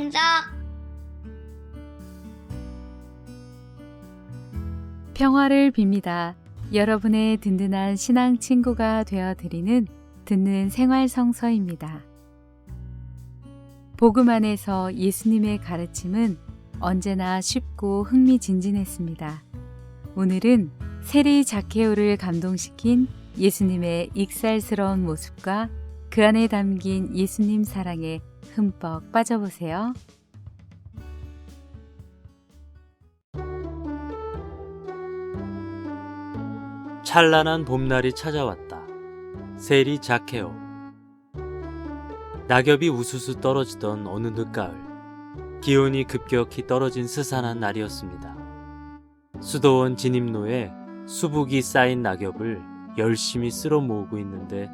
시작. 평화를 빕니다. 여러분의 든든한 신앙 친구가 되어드리는 듣는 생활 성서입니다. 복음 안에서 예수님의 가르침은 언제나 쉽고 흥미진진했습니다. 오늘은 세리 자케오를 감동시킨 예수님의 익살스러운 모습과 그 안에 담긴 예수님 사랑에 흠뻑 빠져보세요. 찬란한 봄날이 찾아왔다. 세리 자케오. 낙엽이 우수수 떨어지던 어느 늦가을, 기온이 급격히 떨어진 스산한 날이었습니다. 수도원 진입로에 수북이 쌓인 낙엽을 열심히 쓸어 모으고 있는데,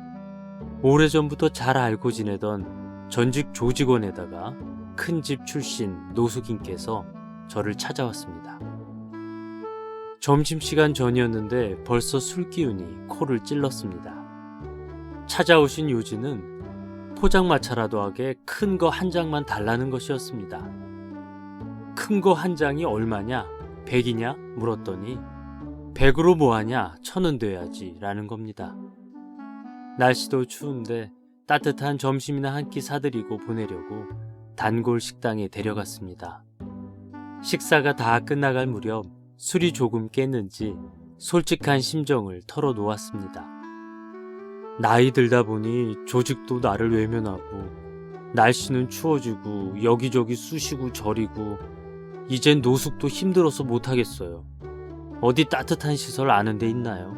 오래전부터 잘 알고 지내던 전직 조직원에다가 큰 집 출신 노숙인께서 저를 찾아왔습니다. 점심시간 전이었는데 벌써 술기운이 코를 찔렀습니다. 찾아오신 요지는 포장마차라도 하게 큰 거 한 장만 달라는 것이었습니다. 큰 거 한 장이 얼마냐? 100이냐? 물었더니 100으로 뭐하냐? 1000원 돼야지 라는 겁니다. 날씨도 추운데 따뜻한 점심이나 한 끼 사드리고 보내려고 단골 식당에 데려갔습니다. 식사가 다 끝나갈 무렵 술이 조금 깼는지 솔직한 심정을 털어놓았습니다. 나이 들다 보니 조직도 나를 외면하고 날씨는 추워지고 여기저기 쑤시고 저리고 이젠 노숙도 힘들어서 못하겠어요. 어디 따뜻한 시설 아는 데 있나요?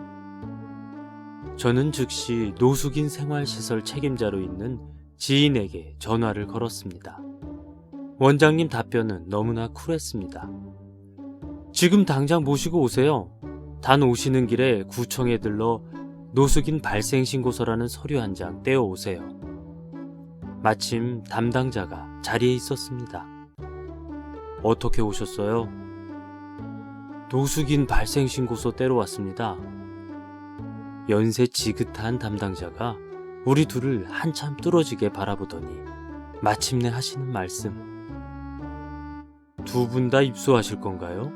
저는 즉시 노숙인 생활시설 책임자로 있는 지인에게 전화를 걸었습니다. 원장님 답변은 너무나 쿨했습니다. 지금 당장 모시고 오세요. 단 오시는 길에 구청에 들러 노숙인 발생신고서라는 서류 한 장 떼어오세요. 마침 담당자가 자리에 있었습니다. 어떻게 오셨어요? 노숙인 발생신고서 떼러 왔습니다. 연세 지긋한 담당자가 우리 둘을 한참 뚫어지게 바라보더니 마침내 하시는 말씀. 두 분 다 입소하실 건가요?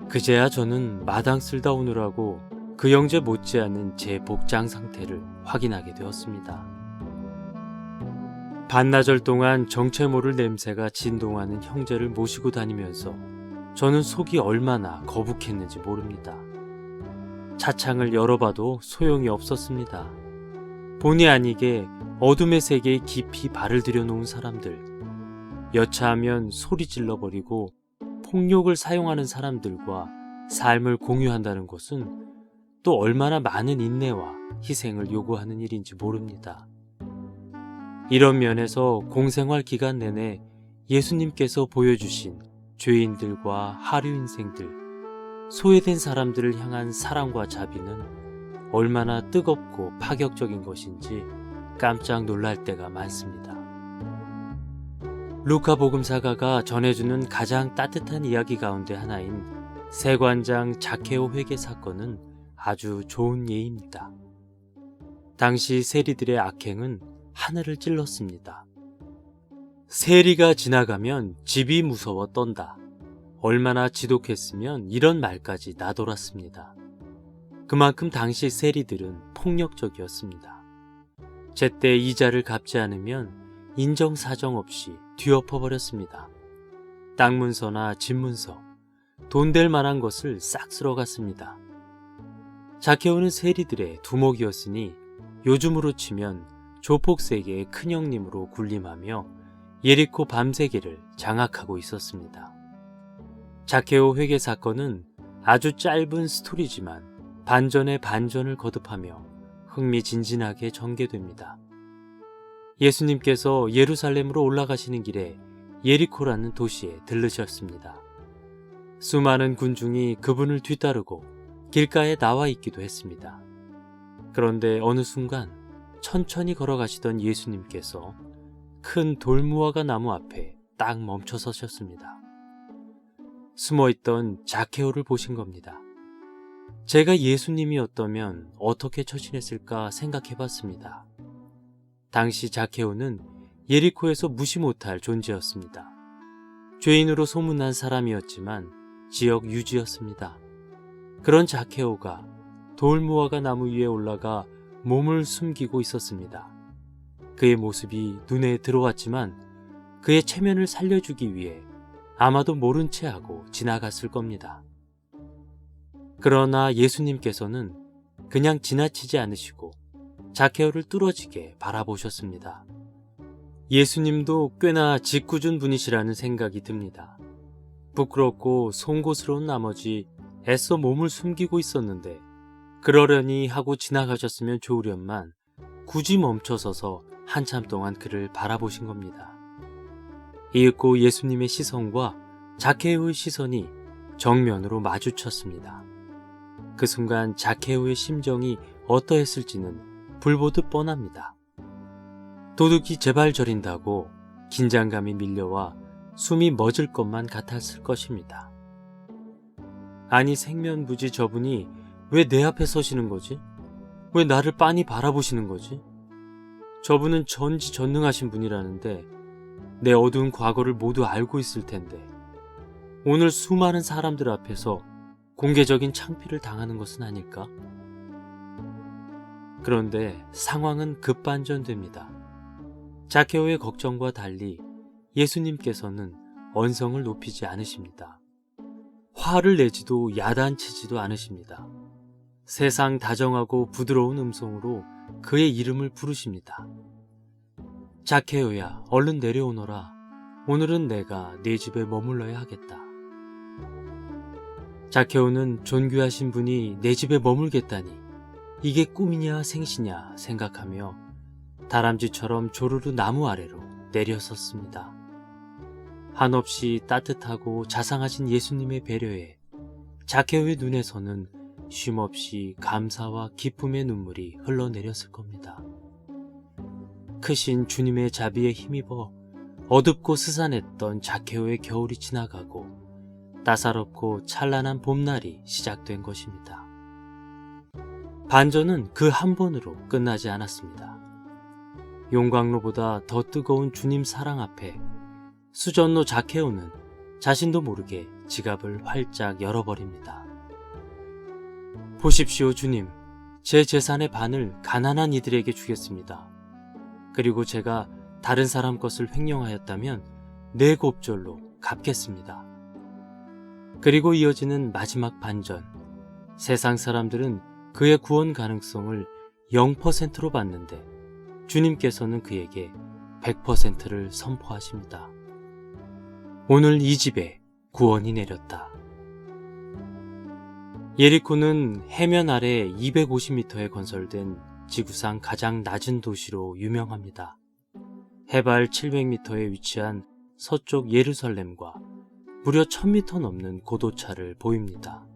그제야 저는 마당 쓸다 오느라고 그 형제 못지않은 제 복장 상태를 확인하게 되었습니다. 반나절 동안 정체 모를 냄새가 진동하는 형제를 모시고 다니면서 저는 속이 얼마나 거북했는지 모릅니다. 차창을 열어봐도 소용이 없었습니다. 본의 아니게 어둠의 세계에 깊이 발을 들여놓은 사람들, 여차하면 소리 질러버리고 폭력을 사용하는 사람들과 삶을 공유한다는 것은 또 얼마나 많은 인내와 희생을 요구하는 일인지 모릅니다. 이런 면에서 공생활 기간 내내 예수님께서 보여주신 죄인들과 하류 인생들, 소외된 사람들을 향한 사랑과 자비는 얼마나 뜨겁고 파격적인 것인지 깜짝 놀랄 때가 많습니다. 루카 복음사가가 전해주는 가장 따뜻한 이야기 가운데 하나인 세관장 자케오 회개 사건은 아주 좋은 예입니다. 당시 세리들의 악행은 하늘을 찔렀습니다. 세리가 지나가면 집이 무서워 떤다. 얼마나 지독했으면 이런 말까지 나돌았습니다. 그만큼 당시 세리들은 폭력적이었습니다. 제때 이자를 갚지 않으면 인정사정 없이 뒤엎어버렸습니다. 땅 문서나 집 문서, 돈 될 만한 것을 싹 쓸어갔습니다. 자케오는 세리들의 두목이었으니 요즘으로 치면 조폭세계의 큰형님으로 군림하며 예리코 밤세계를 장악하고 있었습니다. 자케오 회개 사건은 아주 짧은 스토리지만 반전에 반전을 거듭하며 흥미진진하게 전개됩니다. 예수님께서 예루살렘으로 올라가시는 길에 예리코라는 도시에 들르셨습니다. 수많은 군중이 그분을 뒤따르고 길가에 나와 있기도 했습니다. 그런데 어느 순간 천천히 걸어가시던 예수님께서 큰 돌무화과 나무 앞에 딱 멈춰 서셨습니다. 숨어있던 자케오를 보신 겁니다. 제가 예수님이었다면 어떻게 처신했을까 생각해봤습니다. 당시 자케오는 예리코에서 무시 못할 존재였습니다. 죄인으로 소문난 사람이었지만 지역 유지였습니다. 그런 자케오가 돌무화과 나무 위에 올라가 몸을 숨기고 있었습니다. 그의 모습이 눈에 들어왔지만 그의 체면을 살려주기 위해 아마도 모른 채 하고 지나갔을 겁니다. 그러나 예수님께서는 그냥 지나치지 않으시고 자케오를 뚫어지게 바라보셨습니다. 예수님도 꽤나 짓궂은 분이시라는 생각이 듭니다. 부끄럽고 송곳스러운 나머지 애써 몸을 숨기고 있었는데 그러려니 하고 지나가셨으면 좋으련만 굳이 멈춰서서 한참 동안 그를 바라보신 겁니다. 이윽고 예수님의 시선과 자케오의 시선이 정면으로 마주쳤습니다. 그 순간 자케오의 심정이 어떠했을지는 불보듯 뻔합니다. 도둑이 제발 저린다고 긴장감이 밀려와 숨이 멎을 것만 같았을 것입니다. 아니 생면부지 저분이 왜 내 앞에 서시는 거지? 왜 나를 빤히 바라보시는 거지? 저분은 전지전능하신 분이라는데 내 어두운 과거를 모두 알고 있을 텐데 오늘 수많은 사람들 앞에서 공개적인 창피를 당하는 것은 아닐까? 그런데 상황은 급반전됩니다. 자케오의 걱정과 달리 예수님께서는 언성을 높이지 않으십니다. 화를 내지도 야단치지도 않으십니다. 세상 다정하고 부드러운 음성으로 그의 이름을 부르십니다. 자케오야, 얼른 내려오너라. 오늘은 내가 네 집에 머물러야 하겠다. 자케오는 존귀하신 분이 내 집에 머물겠다니 이게 꿈이냐 생시냐 생각하며 다람쥐처럼 조르르 나무 아래로 내려섰습니다. 한없이 따뜻하고 자상하신 예수님의 배려에 자케오의 눈에서는 쉼없이 감사와 기쁨의 눈물이 흘러내렸을 겁니다. 크신 주님의 자비에 힘입어 어둡고 스산했던 자케오의 겨울이 지나가고 따사롭고 찬란한 봄날이 시작된 것입니다. 반전은 그 한 번으로 끝나지 않았습니다. 용광로보다 더 뜨거운 주님 사랑 앞에 수전노 자케오는 자신도 모르게 지갑을 활짝 열어버립니다. 보십시오 주님, 제 재산의 반을 가난한 이들에게 주겠습니다. 그리고 제가 다른 사람 것을 횡령하였다면 네 곱절로 갚겠습니다. 그리고 이어지는 마지막 반전. 세상 사람들은 그의 구원 가능성을 0%로 봤는데 주님께서는 그에게 100%를 선포하십니다. 오늘 이 집에 구원이 내렸다. 예리코는 해면 아래 250m에 건설된 지구상 가장 낮은 도시로 유명합니다. 해발 700m에 위치한 서쪽 예루살렘과 무려 1000m 넘는 고도차를 보입니다.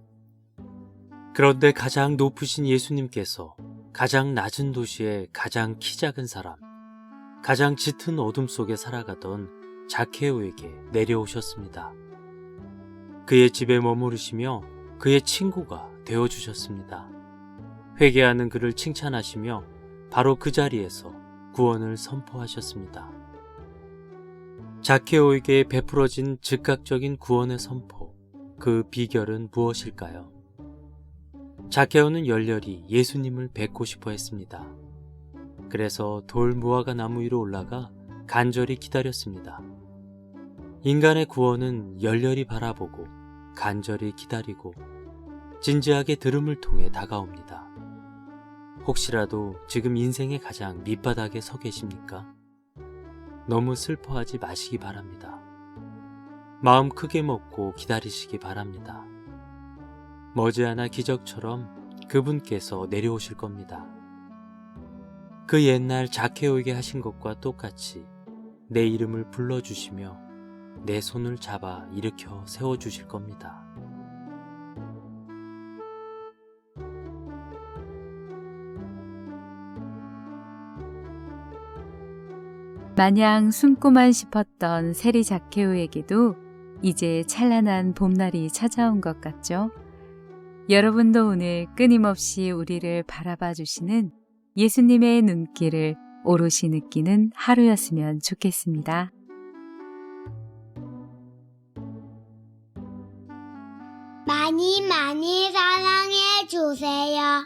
그런데 가장 높으신 예수님께서 가장 낮은 도시의 가장 키 작은 사람, 가장 짙은 어둠 속에 살아가던 자케오에게 내려오셨습니다. 그의 집에 머무르시며 그의 친구가 되어주셨습니다. 회개하는 그를 칭찬하시며 바로 그 자리에서 구원을 선포하셨습니다. 자케오에게 베풀어진 즉각적인 구원의 선포, 그 비결은 무엇일까요? 자케오는 열렬히 예수님을 뵙고 싶어 했습니다. 그래서 돌 무화과 나무 위로 올라가 간절히 기다렸습니다. 인간의 구원은 열렬히 바라보고 간절히 기다리고 진지하게 들음을 통해 다가옵니다. 혹시라도 지금 인생의 가장 밑바닥에 서 계십니까? 너무 슬퍼하지 마시기 바랍니다. 마음 크게 먹고 기다리시기 바랍니다. 머지않아 기적처럼 그분께서 내려오실 겁니다. 그 옛날 자케오에게 하신 것과 똑같이 내 이름을 불러주시며 내 손을 잡아 일으켜 세워주실 겁니다. 마냥 숨고만 싶었던 세리 자케오에게도 이제 찬란한 봄날이 찾아온 것 같죠? 여러분도 오늘 끊임없이 우리를 바라봐 주시는 예수님의 눈길을 오롯이 느끼는 하루였으면 좋겠습니다. 많이 많이 사랑해 주세요.